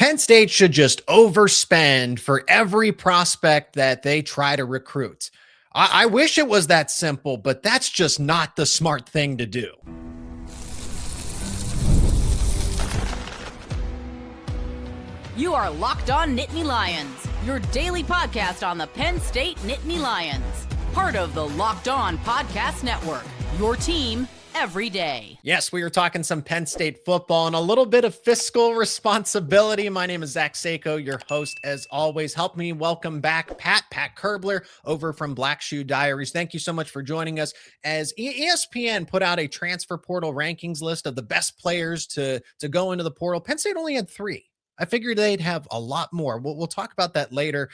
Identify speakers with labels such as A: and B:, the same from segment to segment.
A: Penn State should just overspend for every prospect that they try to recruit. I wish it was that simple, but that's just not the smart thing to do.
B: You are Locked On Nittany Lions, your daily podcast on the Penn State Nittany Lions. Part of the Locked On Podcast Network, your team every day.
A: Yes, we are talking some Penn State football and a little bit of fiscal responsibility. My name is Zach Sako, your host as always. Help me welcome back Pat Kerbler over from Black Shoe Diaries. Thank you so much for joining us as ESPN put out a transfer portal rankings list of the best players to go into the portal. Penn State only had 3. I figured they'd have a lot more. We'll talk about that later.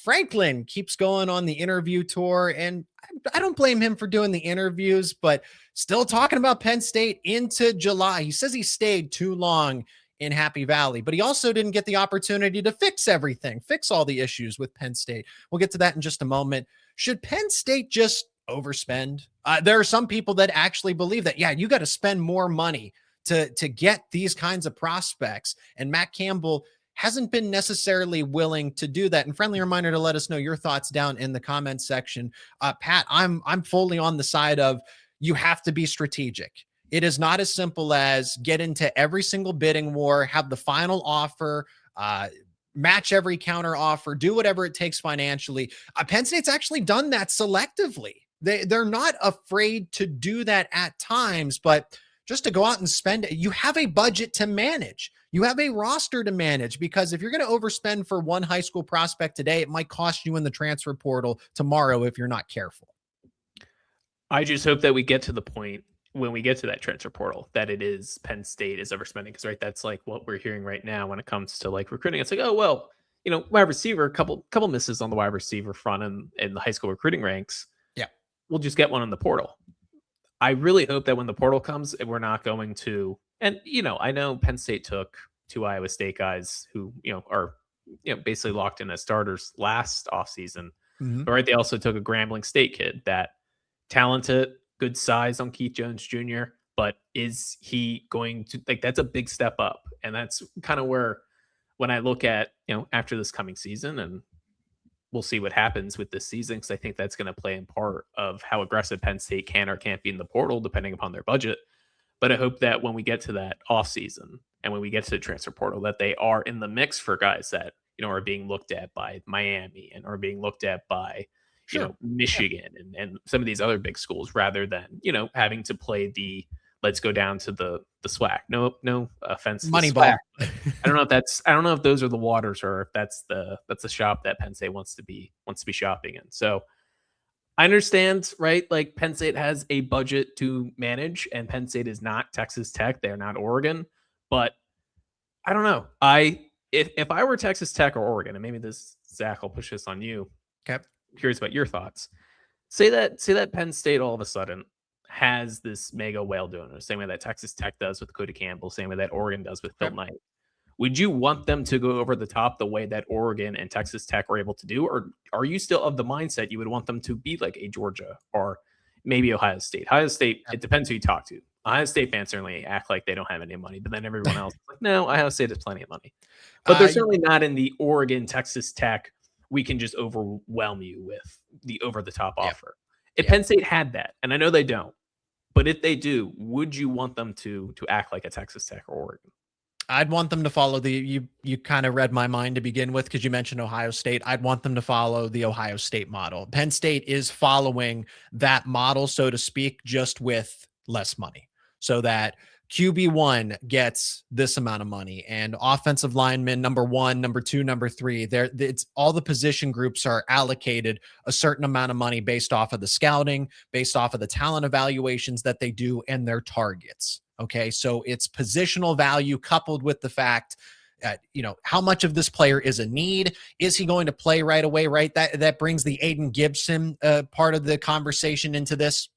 A: Franklin keeps going on the interview tour, and I don't blame him for doing the interviews, but still talking about Penn State into July. He says he stayed too long in Happy Valley, but he also didn't get the opportunity to fix everything, fix all the issues with Penn State. We'll get to that in just a moment. Should Penn State just overspend? There are some people that actually believe that, yeah, you got to spend more money to get these kinds of prospects. And Matt Campbell hasn't been necessarily willing to do that. And friendly reminder to let us know your thoughts down in the comments section. Pat, I'm fully on the side of you have to be strategic. It is not as simple as get into every single bidding war, have the final offer, match every counter offer, do whatever it takes financially. Penn State's actually done that selectively. They're not afraid to do that at times, but just to go out and spend it, you have a budget to manage. You have a roster to manage, because if you're going to overspend for one high school prospect today, it might cost you in the transfer portal tomorrow if you're not careful.
C: I just hope that we get to the point when we get to that transfer portal that it is Penn State is overspending. Because right, that's like what we're hearing right now when it comes to like recruiting. It's like, oh, well, you know, wide receiver, a couple misses on the wide receiver front in the high school recruiting ranks. Yeah. We'll just get one in the portal. I really hope that when the portal comes, we're not going to, and, you know, I know Penn State took 2 Iowa State guys who, you know, are, you know, basically locked in as starters last offseason. Mm-hmm. But right, they also took a Grambling State kid that talented, good size on Keith Jones Jr., but is he going to, like, that's a big step up. And that's kind of where, when I look at, you know, after this coming season, and we'll see what happens with this season, because I think that's going to play in part of how aggressive Penn State can or can't be in the portal, depending upon their budget. But I hope that when we get to that offseason and when we get to the transfer portal, that they are in the mix for guys that, you know, are being looked at by Miami and are being looked at by, you know, Michigan and some of these other big schools, rather than, you know, having to play the let's go down to the SWAC. No offense.
A: Moneyball.
C: I don't know if those are the waters, or if that's the shop that Penn State wants to be shopping in. So I understand, right? Like, Penn State has a budget to manage, and Penn State is not Texas Tech. They're not Oregon. But I don't know. If I were Texas Tech or Oregon, and maybe this, Zach, I'll push this on you.
A: Okay.
C: I'm curious about your thoughts. Say that Penn State all of a sudden has this mega whale donor, same way that Texas Tech does with Cooper Campbell, same way that Oregon does with Phil Knight. Would you want them to go over the top the way that Oregon and Texas Tech were able to do? Or are you still of the mindset you would want them to be like a Georgia or maybe Ohio State? Ohio State, it depends who you talk to. Ohio State fans certainly act like they don't have any money, but then everyone else is like, no, Ohio State has plenty of money. But they're certainly not in the Oregon, Texas Tech, we can just overwhelm you with the over-the-top offer. If Penn State had that, and I know they don't, but if they do, would you want them to act like a Texas Tech or Oregon?
A: I'd want them to follow you kind of read my mind to begin with, because you mentioned Ohio State. I'd want them to follow the Ohio State model. Penn State is following that model, so to speak, just with less money, so that QB1 gets this amount of money, and offensive linemen, number 1, number 2, number 3, it's all the position groups are allocated a certain amount of money based off of the scouting, based off of the talent evaluations that they do, and their targets. Okay, so it's positional value coupled with the fact, you know, how much of this player is a need? Is he going to play right away? Right, that brings the Aiden Gibson part of the conversation into this,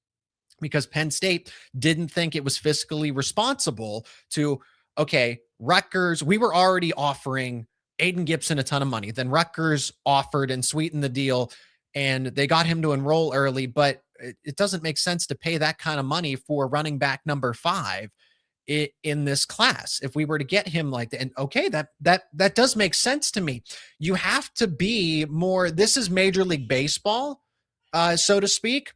A: because Penn State didn't think it was fiscally responsible to, okay, Rutgers, we were already offering Aiden Gibson a ton of money. Then Rutgers offered and sweetened the deal, and they got him to enroll early, but it doesn't make sense to pay that kind of money for running back number 5 in this class. If we were to get him like that, and okay, that does make sense to me. You have to be more, this is Major League Baseball, so to speak,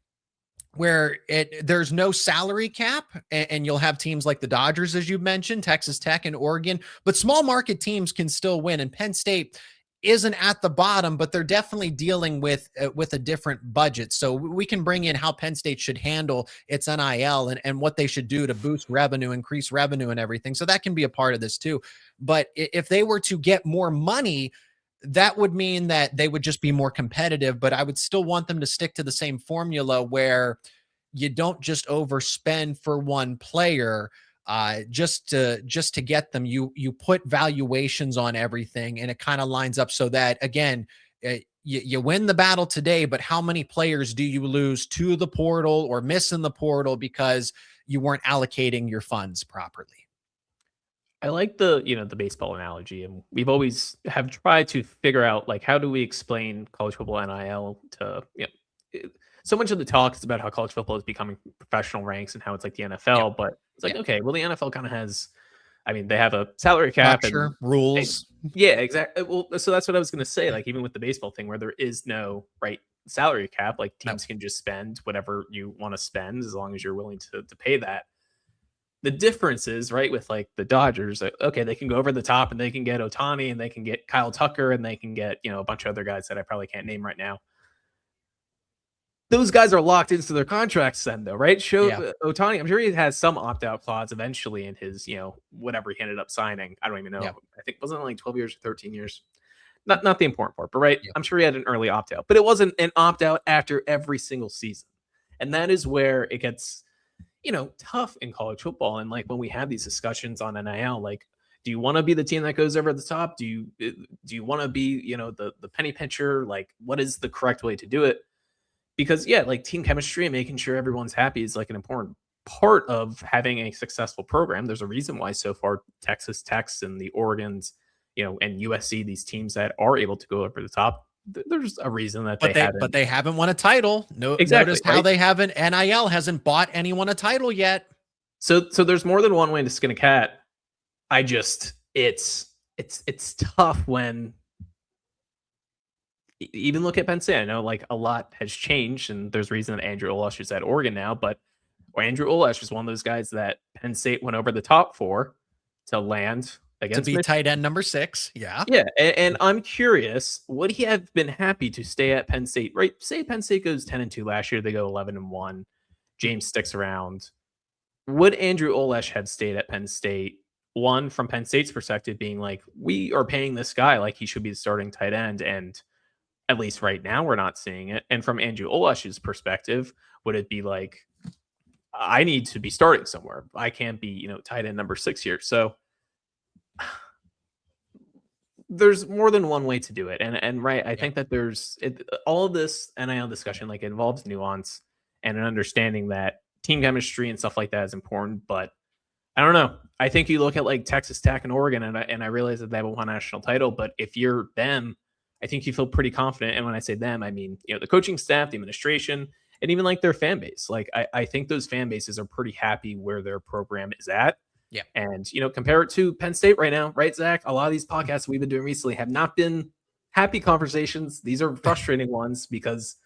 A: where there's no salary cap, and you'll have teams like the Dodgers, as you mentioned, Texas Tech and Oregon, but small market teams can still win. And Penn State isn't at the bottom, but they're definitely dealing with a different budget. So we can bring in how Penn State should handle its NIL and what they should do to boost revenue, increase revenue and everything. So that can be a part of this too. But if they were to get more money, that would mean that they would just be more competitive, but I would still want them to stick to the same formula where you don't just overspend for one player, just to get them. You put valuations on everything, and it kind of lines up so that, again, you win the battle today, but how many players do you lose to the portal or miss in the portal because you weren't allocating your funds properly?
C: I like the baseball analogy, and we've always have tried to figure out, like, how do we explain college football NIL to, so much of the talk is about how college football is becoming professional ranks and how it's like the NFL, but it's like, okay, well, the NFL kind of has, I mean, they have a salary cap and
A: rules.
C: Yeah, exactly. Well, so that's what I was going to say. Like, even with the baseball thing, where there is no salary cap, like teams can just spend whatever you want to spend as long as you're willing to pay that. The difference is, right, with like the Dodgers, okay, they can go over the top and they can get Ohtani and they can get Kyle Tucker and they can get, a bunch of other guys that I probably can't name right now. Those guys are locked into their contracts then, though, right? Ohtani, I'm sure he has some opt-out clause eventually in his, whatever he ended up signing. I don't even know. Yeah. I think, wasn't it like 12 years or 13 years? Not the important part, but right, yeah. I'm sure he had an early opt-out, but it wasn't an opt-out after every single season. And that is where it gets, tough in college football. And like when we have these discussions on NIL, like, do you want to be the team that goes over the top? Do you want to be, the penny pincher? Like, what is the correct way to do it? Because like team chemistry and making sure everyone's happy is like an important part of having a successful program. There's a reason why so far Texas Techs and the Oregons, and USC, these teams that are able to go over the top, there's a reason that
A: they haven't won a title. No, exactly. Notice how they haven't, NIL hasn't bought anyone a title yet.
C: So there's more than one way to skin a cat. It's tough when even look at Penn State. I know like a lot has changed, and there's a reason that Andrew Olesh is at Oregon now, but Andrew Olesh was one of those guys that Penn State went over the top for to land against
A: to be tight end number 6. Yeah.
C: And I'm curious, would he have been happy to stay at Penn State? Right. Say Penn State goes 10-2 last year. They go 11-1. James sticks around. Would Andrew Olesh have stayed at Penn State? One, from Penn State's perspective, being like, we are paying this guy like he should be the starting tight end. And at least right now, we're not seeing it. And from Andrew Olesh's perspective, would it be like, I need to be starting somewhere. I can't be, tight end number 6 here. So there's more than one way to do it. And right, I think that all of this NIL discussion, like, involves nuance and an understanding that team chemistry and stuff like that is important. But I don't know. I think you look at like Texas Tech and Oregon, and I realize that they have a one national title, but if you're them, I think you feel pretty confident. And when I say them, I mean, the coaching staff, the administration, and even like their fan base. Like, I think those fan bases are pretty happy where their program is at.
A: Yeah.
C: And, compare it to Penn State right now, right, Zach? A lot of these podcasts we've been doing recently have not been happy conversations. These are frustrating ones because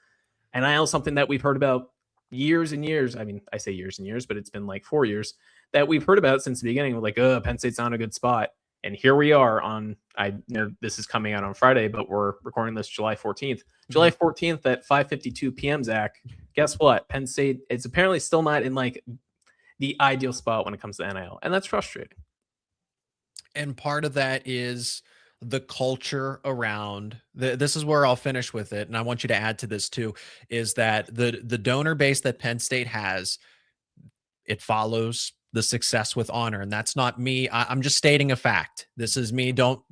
C: NIL is something that we've heard about years and years. I mean, I say years and years, but it's been like 4 years that we've heard about since the beginning. We're like, Penn State's not a good spot. And here we are I know this is coming out on Friday, but we're recording this July 14th. July 14th at 5:52 p.m., Zach. Guess what? Penn State is apparently still not in like the ideal spot when it comes to NIL. And that's frustrating.
A: And part of that is the culture around this is where I'll finish with it. And I want you to add to this too, is that the donor base that Penn State has, it follows the success with honor. And that's not me. I'm just stating a fact. This is me. Don't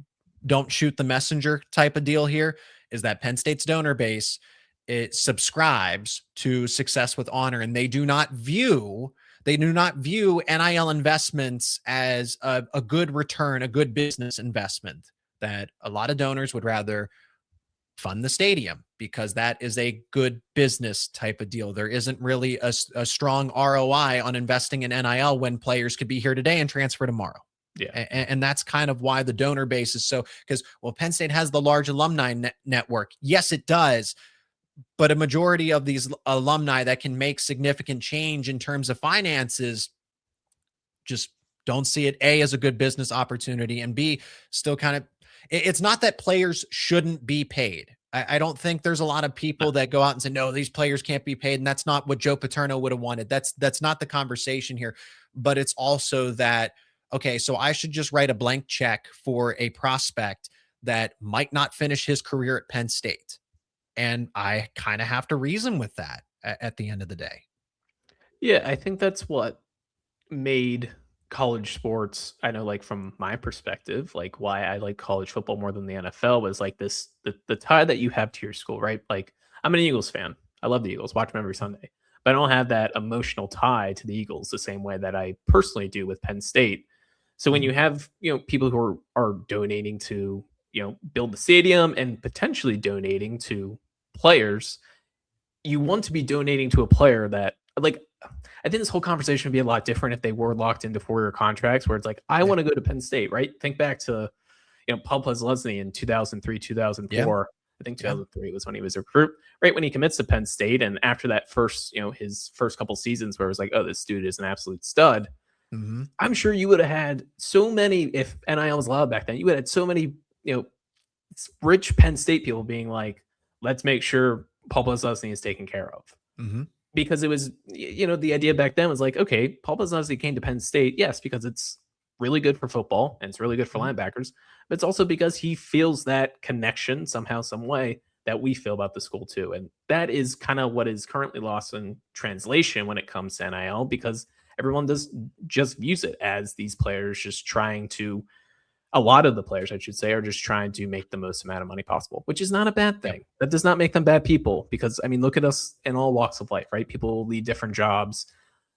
A: shoot the messenger type of deal here, is that Penn State's donor base, it subscribes to success with honor. And they do not view NIL investments as a good return, a good business investment, that a lot of donors would rather fund the stadium, because that is a good business type of deal. There isn't really a strong ROI on investing in NIL when players could be here today and transfer tomorrow.
C: Yeah.
A: And that's kind of why the donor base is so, because, well, Penn State has the large alumni network. Yes, it does. But a majority of these alumni that can make significant change in terms of finances just don't see it, A, as a good business opportunity, and B, still kind of, it's not that players shouldn't be paid. I don't think there's a lot of people that go out and say, no, these players can't be paid. And that's not what Joe Paterno would have wanted. That's not the conversation here. But it's also that, okay, so I should just write a blank check for a prospect that might not finish his career at Penn State. And I kind of have to reason with that at the end of the day.
C: Yeah, I think that's what made college sports, I know, like from my perspective, like why I like college football more than the NFL was like this, the tie that you have to your school, right? Like I'm an Eagles fan. I love the Eagles, watch them every Sunday, but I don't have that emotional tie to the Eagles the same way that I personally do with Penn State. So when you have, people who are donating to, build the stadium and potentially donating to players, you want to be donating to a player that, like, I think this whole conversation would be a lot different if they were locked into 4-year contracts where it's like, I want to go to Penn State, right? Think back to, Paul Posluszny in 2003, 2004. Yeah. I think 2003 was when he was a recruit, right? When he commits to Penn State. And after that first, his first couple seasons where it was like, oh, this dude is an absolute stud. Mm-hmm. I'm sure you would have had so many, if NIL was allowed back then, you would have had so many, rich Penn State people being like, let's make sure Paul Posluszny is taken care of. Mm-hmm. Because it was, the idea back then was like, okay, Paul Posluszny came to Penn State, yes, because it's really good for football and it's really good for linebackers, but it's also because he feels that connection somehow, some way that we feel about the school too. And that is kind of what is currently lost in translation when it comes to NIL, because everyone just views it as these players just trying to, a lot of the players, I should say, are just trying to make the most amount of money possible, which is not a bad thing. Yep. That does not make them bad people, because, I mean, look at us in all walks of life, right? People leave different jobs,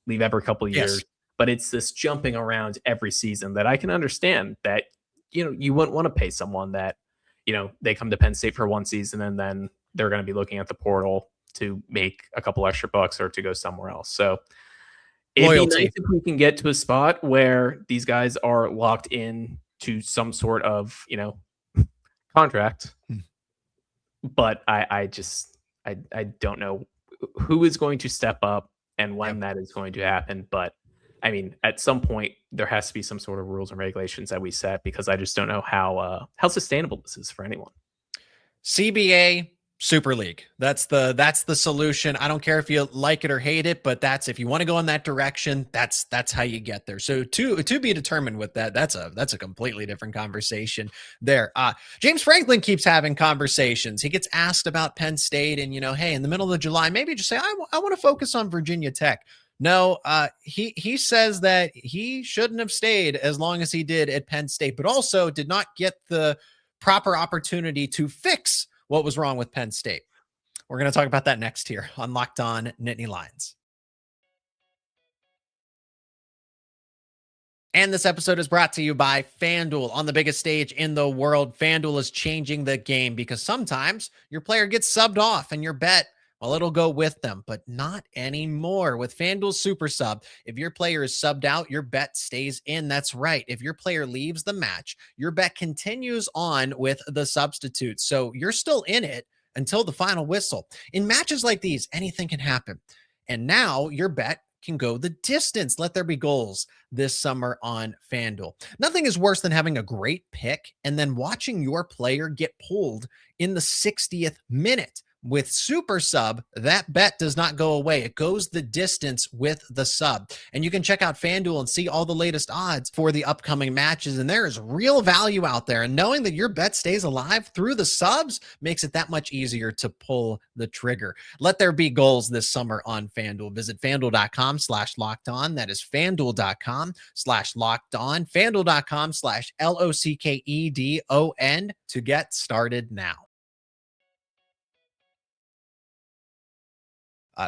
C: leave every couple of years, but it's this jumping around every season that I can understand that, you wouldn't want to pay someone that, they come to Penn State for one season and then they're going to be looking at the portal to make a couple extra bucks or to go somewhere else. So it'd be nice if we can get to a spot where these guys are locked in to some sort of, contract. But I don't know who is going to step up and when that is going to happen. But I mean, at some point there has to be some sort of rules and regulations that we set, because I just don't know how sustainable this is for anyone.
A: CBA Super League. That's the solution. I don't care if you like it or hate it, but if you want to go in that direction, that's how you get there. So to be determined with that, that's a completely different conversation there. James Franklin keeps having conversations. He gets asked about Penn State and, hey, in the middle of July, maybe just say, I want to focus on Virginia Tech. No, he says that he shouldn't have stayed as long as he did at Penn State, but also did not get the proper opportunity to fix what was wrong with Penn State. We're going to talk about that next here on Locked On Nittany Lions. And this episode is brought to you by FanDuel. On the biggest stage in the world, FanDuel is changing the game, because sometimes your player gets subbed off and your bet, well, it'll go with them, but not anymore. With FanDuel Super Sub, if your player is subbed out, your bet stays in. That's right. If your player leaves the match, your bet continues on with the substitute. So you're still in it until the final whistle. In matches like these, anything can happen. And now your bet can go the distance. Let there be goals this summer on FanDuel. Nothing is worse than having a great pick and then watching your player get pulled in the 60th minute. With Super Sub, that bet does not go away. It goes the distance with the sub. And you can check out FanDuel and see all the latest odds for the upcoming matches. And there is real value out there. And knowing that your bet stays alive through the subs makes it that much easier to pull the trigger. Let there be goals this summer on FanDuel. Visit FanDuel.com/lockedon. That is FanDuel.com/lockedon. FanDuel.com/LOCKEDON to get started now.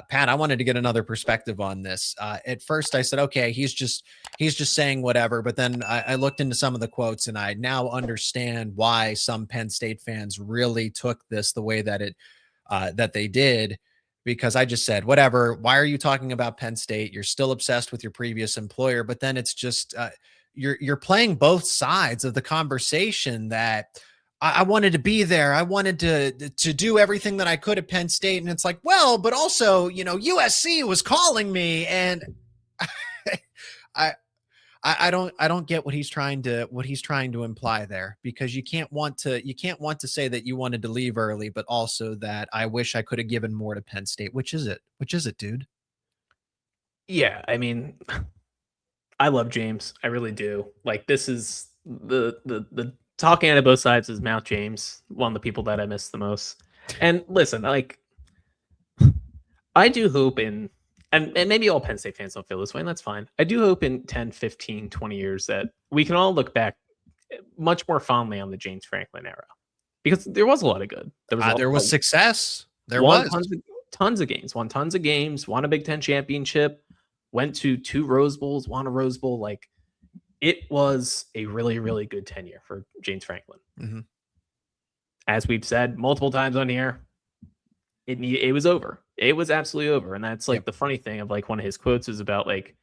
A: Pat, I wanted to get another perspective on this. At first I said, okay, he's just saying whatever. But then I looked into some of the quotes and I now understand why some Penn State fans really took this the way that it that they did, because I just said, whatever, why are you talking about Penn State? You're still obsessed with your previous employer, but then it's just, you're playing both sides of the conversation that I wanted to be there. I wanted to do everything that I could at Penn State. And it's like, well, but also, USC was calling me, and I don't get what he's trying to imply there, because you can't want to say that you wanted to leave early, but also that I wish I could have given more to Penn State. Which is it, dude?
C: Yeah, I mean, I love James. I really do. Like, this is the talking out of both sides is Mount James, one of the people that I miss the most. And listen, like, I do hope and maybe all Penn State fans don't feel this way, and that's fine. I do hope in 10, 15, 20 years that we can all look back much more fondly on the James Franklin era, because there was a lot of good.
A: There was success. There was
C: tons of games, won tons of games, won a Big Ten championship, went to 2 Rose Bowls, won a Rose Bowl. Like, it was a really, really good tenure for James Franklin.
A: Mm-hmm.
C: As we've said multiple times on here, it was over. It was absolutely over. And that's like the funny thing of, like, one of his quotes is about, like,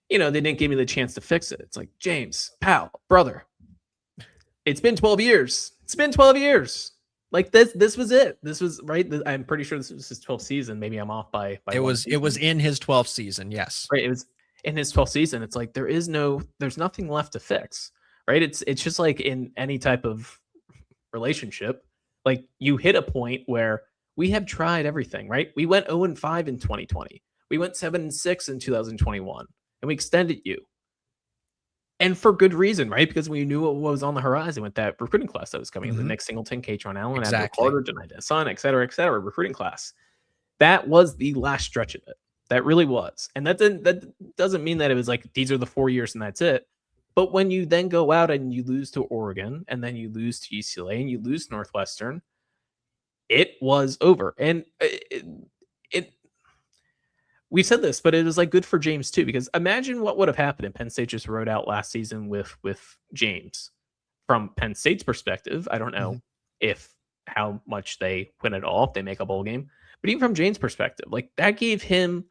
C: they didn't give me the chance to fix it. It's like, James, pal, brother, it's been 12 years. It's been 12 years. Like, this was it. This was right. I'm pretty sure this was his 12th season. Maybe I'm off by
A: it was in his 12th season. Yes.
C: Right. It was in his 12th season. It's like, there's nothing left to fix. Right. It's just like in any type of relationship, like, you hit a point where we have tried everything, right? We went 0-5 in 2020. We went 7-6 in 2021, and we extended you. And for good reason, right? Because we knew what was on the horizon with that recruiting class that was coming in. The Nick Singleton, Katron Allen,
A: exactly.
C: Carter, Denai Son, et cetera, recruiting class. That was the last stretch of it. That really was. And that doesn't mean that it was like, these are the 4 years and that's it. But when you then go out and you lose to Oregon, and then you lose to UCLA, and you lose Northwestern, it was over. And we said this, but it was like good for James too, because imagine what would have happened if Penn State just rode out last season with James. From Penn State's perspective, I don't know if how much they win at all if they make a bowl game, but even from James' perspective, like, that gave him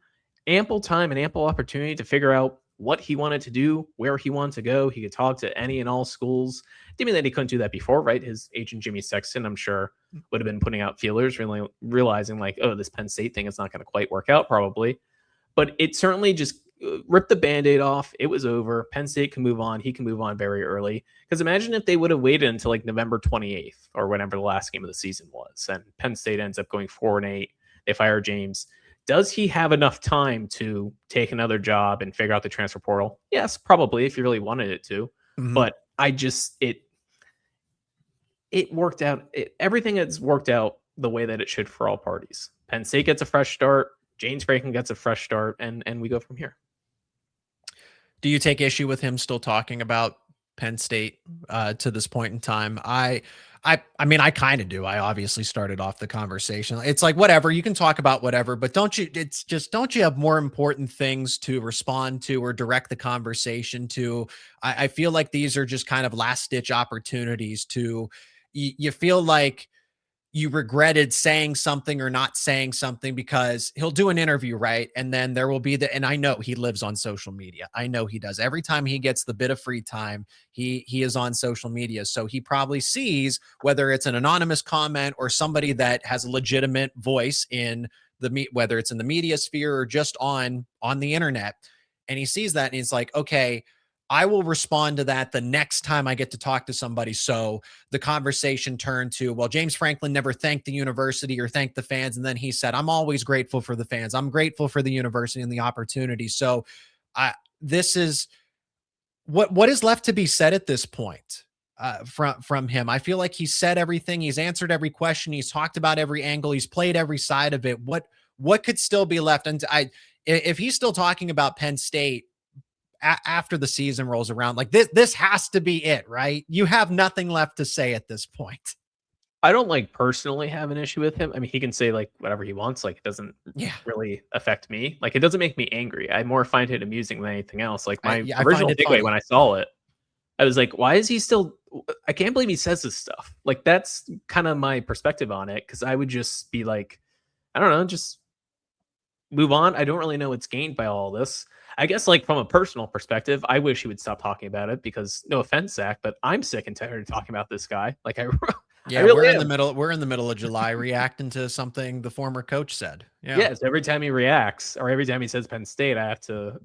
C: ample time and ample opportunity to figure out what he wanted to do, where he wanted to go. He could talk to any and all schools. Didn't mean that he couldn't do that before, right? His agent, Jimmy Sexton, I'm sure, would have been putting out feelers, really realizing, like, oh, this Penn State thing is not going to quite work out, probably. But it certainly just ripped the Band-Aid off. It was over. Penn State can move on. He can move on very early. Because imagine if they would have waited until, like, November 28th or whenever the last game of the season was, and Penn State ends up going 4-8. They fire James. Does he have enough time to take another job and figure out the transfer portal? Yes, probably, if you really wanted it to. But it worked out. Everything has worked out the way that it should for all parties. Penn State gets a fresh start. James Franklin gets a fresh start, and we go from here.
A: Do you take issue with him still talking about Penn State to this point in time? I mean, I kind of do. I obviously started off the conversation. It's like, whatever, you can talk about whatever, but don't you have more important things to respond to or direct the conversation to? I feel like these are just kind of last ditch opportunities to, you feel like you regretted saying something or not saying something, because he'll do an interview, right? And then there will be and I know he lives on social media. I know he does. Every time he gets the bit of free time, he is on social media. So he probably sees, whether it's an anonymous comment or somebody that has a legitimate voice in whether it's in the media sphere or just on the internet. And he sees that and he's like, okay, I will respond to that the next time I get to talk to somebody. So the conversation turned to, well, James Franklin never thanked the university or thanked the fans. And then he said, I'm always grateful for the fans. I'm grateful for the university and the opportunity. So this is what is left to be said at this point from him. I feel like he's said everything. He's answered every question. He's talked about every angle. He's played every side of it. What could still be left? And if he's still talking about Penn State after the season rolls around, like this has to be it, right? You have nothing left to say at this point.
C: I don't personally have an issue with him. I mean, he can say whatever he wants. It doesn't really affect me. It doesn't make me angry. I more find it amusing than anything else. My original takeaway when I saw it, I was like, why is he still, I can't believe he says this stuff. Like, that's kind of my perspective on it. Cause I would just be like, I don't know, just move on. I don't really know what's gained by all this. I guess, like, from a personal perspective, I wish he would stop talking about it because, no offense, Zach, but I'm sick and tired of talking about this guy. Like, I really
A: we're in
C: am.
A: the middle. We're in the middle of July reacting to something the former coach said.
C: Yes, every time he reacts or every time he says Penn State, I have to,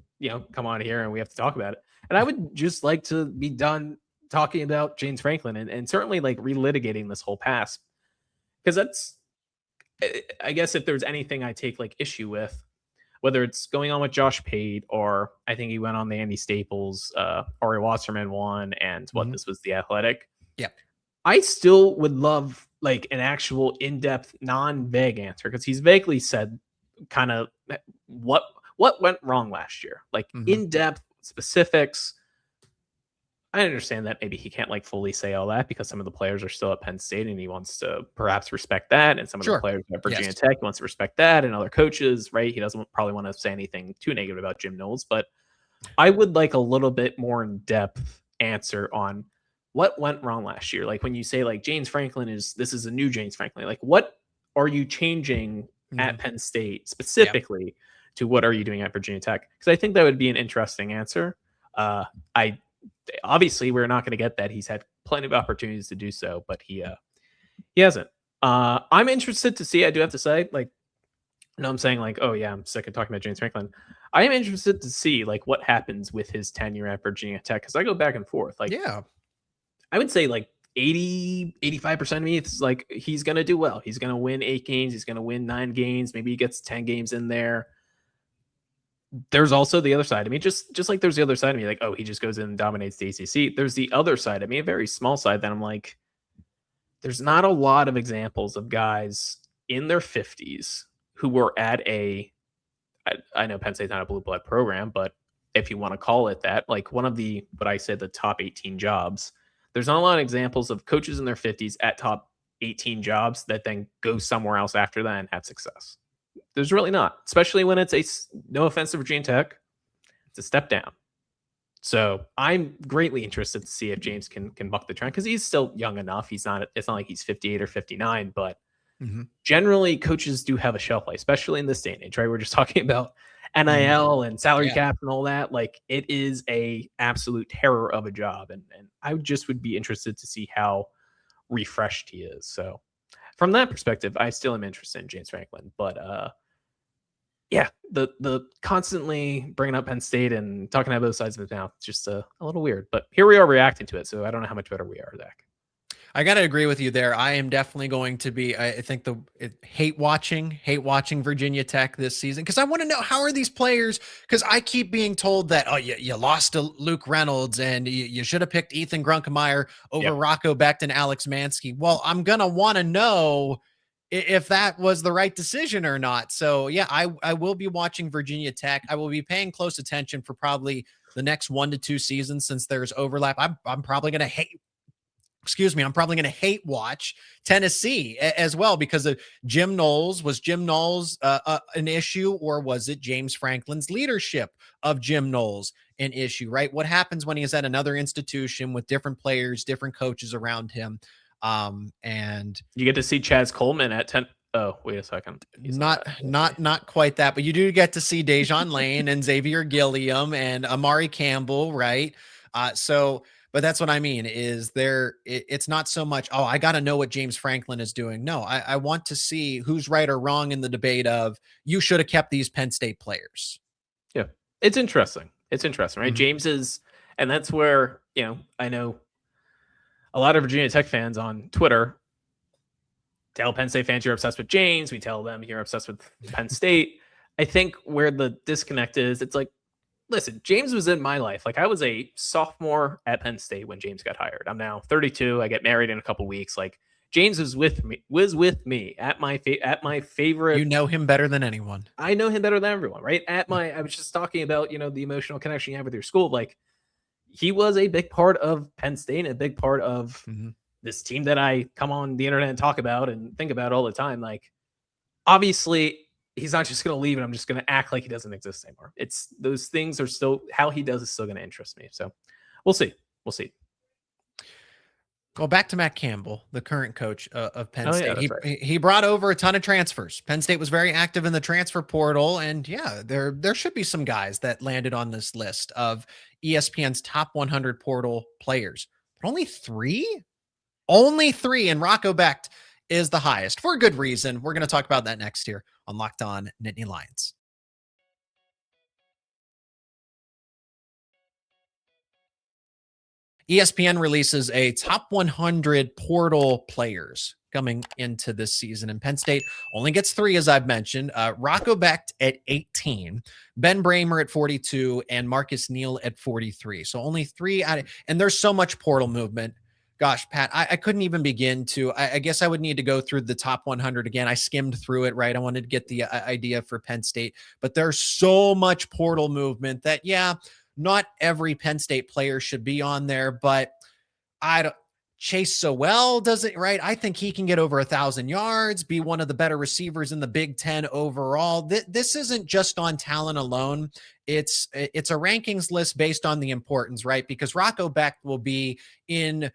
C: come on here and we have to talk about it. And I would just like to be done talking about James Franklin and certainly, like, relitigating this whole past, because that's, I guess, if there's anything I take, like, issue with, whether it's going on with Josh Pate, or I think he went on the Andy Staples, Ari Wasserman one, and this was The Athletic.
A: Yeah.
C: I still would love, like, an actual in-depth, non-vague answer, because he's vaguely said kind of what went wrong last year, like in-depth specifics. I understand that maybe he can't, like, fully say all that because some of the players are still at Penn State and he wants to perhaps respect that. And some of the players at Virginia Tech wants to respect that, and other coaches, right? He doesn't probably want to say anything too negative about Jim Knowles, but I would like a little bit more in-depth answer on what went wrong last year. Like, when you say, like, James Franklin this is a new James Franklin, like, what are you changing at Penn State specifically to what are you doing at Virginia Tech? Because I think that would be an interesting answer. Obviously, we're not going to get that. He's had plenty of opportunities to do so, but he hasn't. I'm interested to see. I do have to say, like, no, I'm saying, like, oh yeah, I'm sick of talking about James Franklin. I am interested to see, like, what happens with his tenure at Virginia Tech, because I go back and forth. Like, I would say, like, 85% of me, it's like he's going to do well. He's going to win 8 games. He's going to win 9 games. Maybe he gets 10 games in there. There's also the other side of me, just like there's the other side of me, like, oh, he just goes in and dominates the ACC. There's the other side of me, a very small side, that I'm like, there's not a lot of examples of guys in their 50s who were at I know Penn State's not a blue blood program, but if you want to call it that, like, one of the, what I said, the top 18 jobs, there's not a lot of examples of coaches in their 50s at top 18 jobs that then go somewhere else after that and have success. There's really not, especially when it's no offense to Virginia Tech, it's a step down. So I'm greatly interested to see if James can buck the trend, because he's still young enough. It's not like he's 58 or 59, but generally coaches do have a shelf life, especially in this day and age, right? We're just talking about NIL and salary cap and all that. Like, it is a absolute terror of a job. And I just would be interested to see how refreshed he is. So from that perspective, I still am interested in James Franklin, but the constantly bringing up Penn State and talking out both sides of his mouth, it's just a little weird. But here we are reacting to it, so I don't know how much better we are, Zach.
A: I got to agree with you there. I am definitely going to be, I think hate watching Virginia Tech this season, because I want to know, how are these players, because I keep being told that, oh, you lost to Luke Reynolds and you should have picked Ethan Grunkemeyer over Rocco Becht and Alex Mansky. Well, I'm going to want to know if that was the right decision or not. So yeah, I will be watching Virginia Tech. I will be paying close attention for probably the next 1 to 2 seasons, since there's overlap. I'm probably going to hate watch Tennessee as well, because of Jim Knowles. Was Jim Knowles an issue, or was it James Franklin's leadership of Jim Knowles an issue, right? What happens when he's at another institution with different players, different coaches around him? And
C: you get to see Chaz Coleman at 10. Oh, wait a second.
A: Not quite that, but you do get to see Dejon Lane and Xavier Gilliam and Amari Campbell, right? But that's what I mean, is it's not so much, oh, I got to know what James Franklin is doing. No, I want to see who's right or wrong in the debate of, you should have kept these Penn State players.
C: Yeah. It's interesting, right? James is, and that's where, I know a lot of Virginia Tech fans on Twitter tell Penn State fans you're obsessed with James. We tell them you're obsessed with Penn State. I think where the disconnect is, it's like, listen, James was in my life. Like, I was a sophomore at Penn State when James got hired. I'm now 32. I get married in a couple weeks. Like, James was with me at my favorite.
A: You know him better than anyone.
C: I know him better than everyone, right? I was just talking about, the emotional connection you have with your school. Like, he was a big part of Penn State and a big part of this team that I come on the internet and talk about and think about all the time. Like, obviously, he's not just going to leave and I'm just going to act like he doesn't exist anymore. It's, those things are still, how he does is still going to interest me. So we'll see.
A: Well, back to Matt Campbell, the current coach of Penn
C: Oh yeah,
A: State.
C: that's right.
A: He brought over a ton of transfers. Penn State was very active in the transfer portal, and yeah, there should be some guys that landed on this list of ESPN's top 100 portal players. But only three, and Rocco Becht is the highest for good reason. We're going to talk about that next here on Locked On Nittany Lions. ESPN releases a top 100 portal players coming into this season, and Penn State only gets three, as I've mentioned. Rocco Becht at 18, Ben Brahmer at 42, and Marcus Neal at 43. So only three and there's so much portal movement. Gosh, Pat, I couldn't even begin to. I guess I would need to go through the top 100 again. I skimmed through it, right? I wanted to get the idea for Penn State, but there's so much portal movement that, yeah, not every Penn State player should be on there, but Chase Sowell does it right. I think he can get over 1,000 yards, be one of the better receivers in the Big Ten overall. This isn't just on talent alone. It's a rankings list based on the importance, right? Because Rocco Becht will be in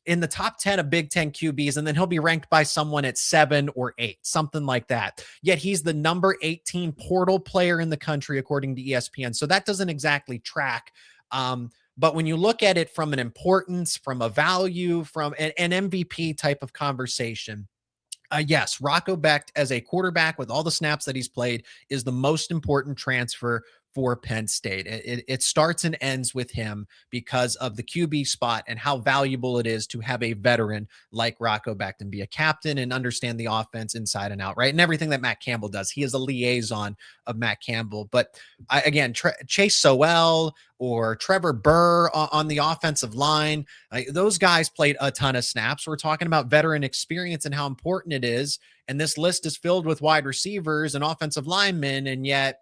A: the top 10 of Big Ten QBs, and then he'll be ranked by someone at 7 or 8, something like that. Yet he's the number 18 portal player in the country, according to ESPN. So that doesn't exactly track. But when you look at it from an importance, from a value, from an MVP type of conversation, yes, Rocco Becht as a quarterback with all the snaps that he's played is the most important transfer for Penn State. It starts and ends with him because of the QB spot and how valuable it is to have a veteran like Rocco Becht and be a captain and understand the offense inside and out, right? And everything that Matt Campbell does. He is a liaison of Matt Campbell. But again, Chase Sowell or Trevor Burr on the offensive line, those guys played a ton of snaps. We're talking about veteran experience and how important it is. And this list is filled with wide receivers and offensive linemen, and yet,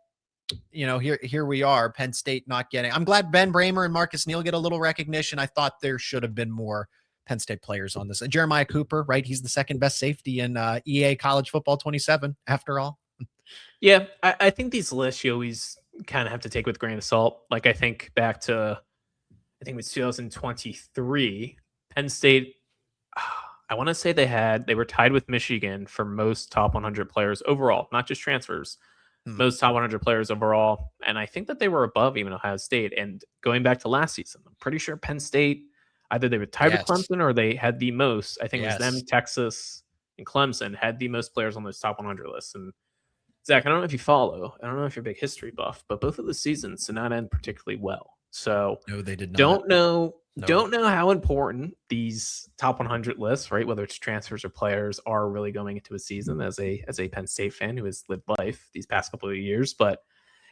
A: you know, here we are, Penn State not getting. I'm glad Ben Brahmer and Marcus Neal get a little recognition. I thought there should have been more Penn State players on this. Jeremiah Cooper, right? He's the second best safety in EA College Football 27, after all.
C: Yeah, I think these lists you always kind of have to take with a grain of salt. Like, I think back to, I think it was 2023, Penn State, I want to say they were tied with Michigan for most top 100 players overall, not just transfers. Most top 100 players overall. And I think that they were above even Ohio State. And going back to last season, I'm pretty sure Penn State, either they were tied with Clemson or they had the most. I think it was them, Texas, and Clemson had the most players on those top 100 lists. And Zach, I don't know if you follow. I don't know if you're a big history buff, but both of the seasons did not end particularly well. So
A: no, they did not.
C: Don't know how important these top 100 lists, right? Whether it's transfers or players, are really going into a season as a Penn State fan who has lived life these past couple of years. But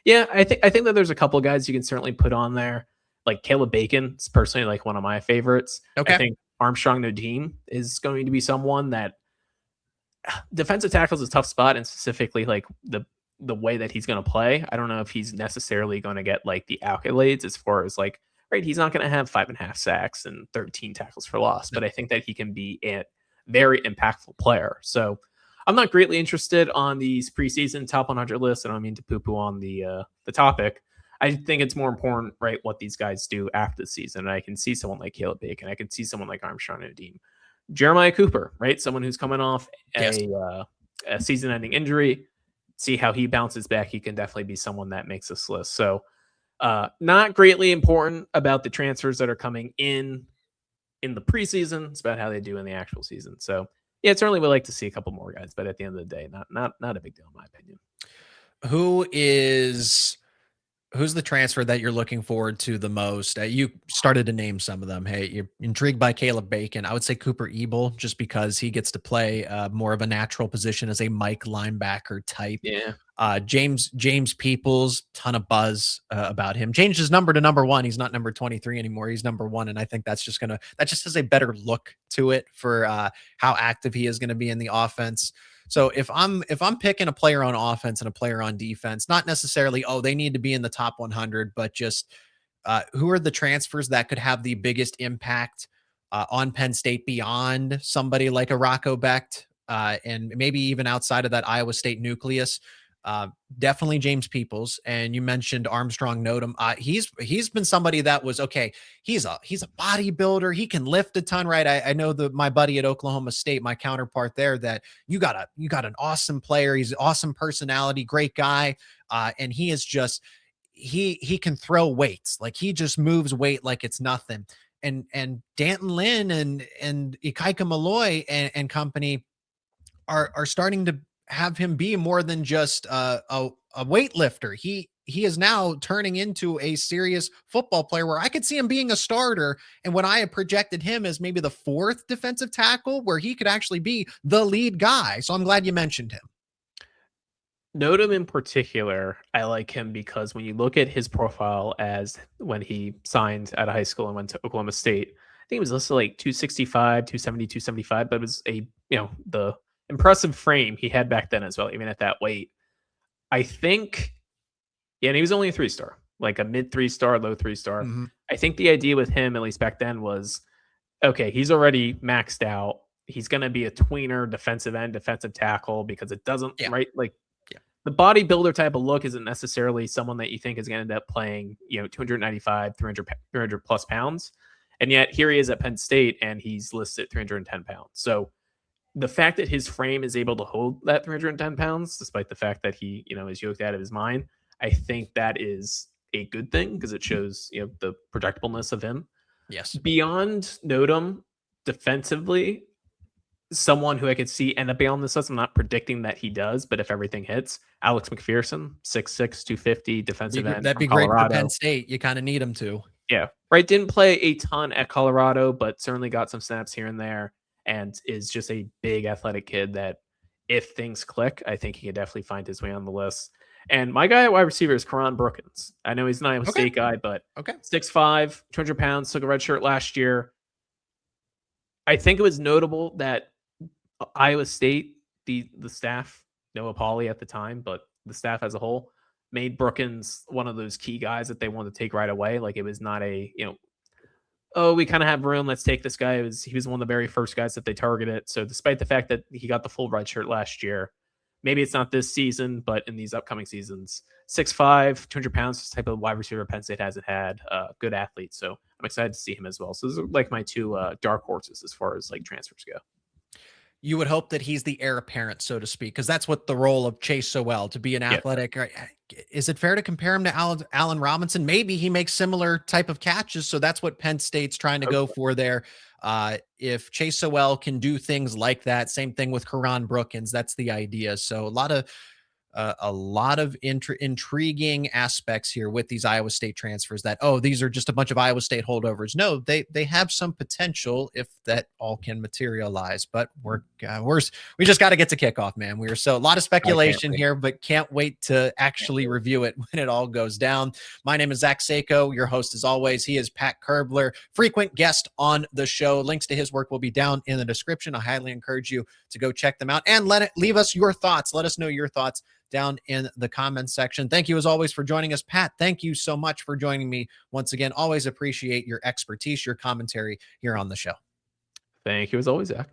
C: yeah, I think that there's a couple of guys you can certainly put on there. Like Caleb Bacon is personally like one of my favorites.
A: Okay.
C: I think Armstrong Nnodim is going to be someone that defensive tackle is a tough spot, and specifically like the way that he's going to play. I don't know if he's necessarily going to get like the accolades as far as like, right, he's not going to have 5.5 sacks and 13 tackles for loss, but I think that he can be a very impactful player. So I'm not greatly interested on these preseason top 100 lists. I don't mean to poo-poo on the topic. I think it's more important, right, what these guys do after the season. And I can see someone like Caleb Bacon. I can see someone like Armstrong Nnodim. Jeremiah Cooper, right, someone who's coming off a season-ending injury. See how he bounces back. He can definitely be someone that makes this list. So not greatly important about the transfers that are coming in the preseason. It's about how they do in the actual season. So yeah, certainly would like to see a couple more guys, but at the end of the day, not a big deal in my opinion.
A: Who's the transfer that you're looking forward to the most? You started to name some of them. Hey, you're intrigued by Caleb Bacon. I would say Kooper Ebel, just because he gets to play more of a natural position as a Mike linebacker type.
C: Yeah.
A: James Peoples, ton of buzz about him. Changed his number to number 1. He's not number 23 anymore. He's number 1. And I think that just has a better look to it for how active he is going to be in the offense. So if I'm picking a player on offense and a player on defense, not necessarily, they need to be in the top 100, but just who are the transfers that could have the biggest impact on Penn State beyond somebody like a Rocco Becht and maybe even outside of that Iowa State nucleus? Definitely James Peoples. And you mentioned Armstrong Nnodim. He's been somebody that was okay. He's a bodybuilder. He can lift a ton, right? I know my buddy at Oklahoma State, my counterpart there, that you got an awesome player. He's an awesome personality, great guy. And he is just, he can throw weights. Like he just moves weight like it's nothing. And Danton Lynn and Ikaika Malloy and company are starting to have him be more than just a weightlifter. He is now turning into a serious football player where I could see him being a starter. And when I had projected him as maybe the 4th defensive tackle, where he could actually be the lead guy. So I'm glad you mentioned him.
C: Nnodim in particular, I like him because when you look at his profile as when he signed out of high school and went to Oklahoma State, I think it was listed like 265, 270, 275, but it was the impressive frame he had back then as well, even at that weight. I think, and he was only a 3-star, like a mid 3-star, low 3-star.
A: Mm-hmm.
C: I think the idea with him, at least back then, was, okay, he's already maxed out. He's going to be a tweener defensive end, defensive tackle, because it doesn't, right? Like, the bodybuilder type of look isn't necessarily someone that you think is going to end up playing, 295, 300 plus pounds. And yet here he is at Penn State and he's listed at 310 pounds. So the fact that his frame is able to hold that 310 pounds, despite the fact that he, is yoked out of his mind, I think that is a good thing because it shows, the projectableness of him.
A: Yes. Beyond
C: Nnodim, defensively, someone who I could see end up being on this list. I'm not predicting that he does, but if everything hits, Alex McPherson, 6'6", 250, defensive end.
A: That'd be great for Penn State. You kind of need him to.
C: Yeah. Right. Didn't play a ton at Colorado, but certainly got some snaps here and there and is just a big athletic kid that if things click, I think he could definitely find his way on the list. And my guy at wide receiver is Karon Brookins. I know he's an Iowa State guy, but 6'5", 200 pounds, took a red shirt last year. I think it was notable that Iowa State, the staff, Noah Pauley at the time, but the staff as a whole, made Brookins one of those key guys that they wanted to take right away. Like it was not a, we kind of have room, let's take this guy. He was one of the very first guys that they targeted. So despite the fact that he got the full red shirt last year, maybe it's not this season, but in these upcoming seasons, 6'5", 200 pounds, this type of wide receiver Penn State hasn't had, good athlete. So I'm excited to see him as well. So those are like my two dark horses as far as like transfers go.
A: You would hope that he's the heir apparent, so to speak, because that's what the role of Chase Sowell, to be an athletic. Is it fair to compare him to Allen Robinson? Maybe he makes similar type of catches. So that's what Penn State's trying to go for there. If Chase Sowell can do things like that, same thing with Karon Brookins, that's the idea. So a lot of intriguing aspects here with these Iowa State transfers that, these are just a bunch of Iowa State holdovers. No, they have some potential if that all can materialize, but we just got to get to kickoff, man. A lot of speculation here, but can't wait to actually review it when it all goes down. My name is Zach Sako, your host as always. He is Pat Kerbler, frequent guest on the show. Links to his work will be down in the description. I highly encourage you to go check them out and leave us your thoughts. Let us know your thoughts down in the comments section. Thank you as always for joining us. Pat, thank you so much for joining me once again. Always appreciate your expertise, your commentary here on the show.
C: Thank you as always, Zach.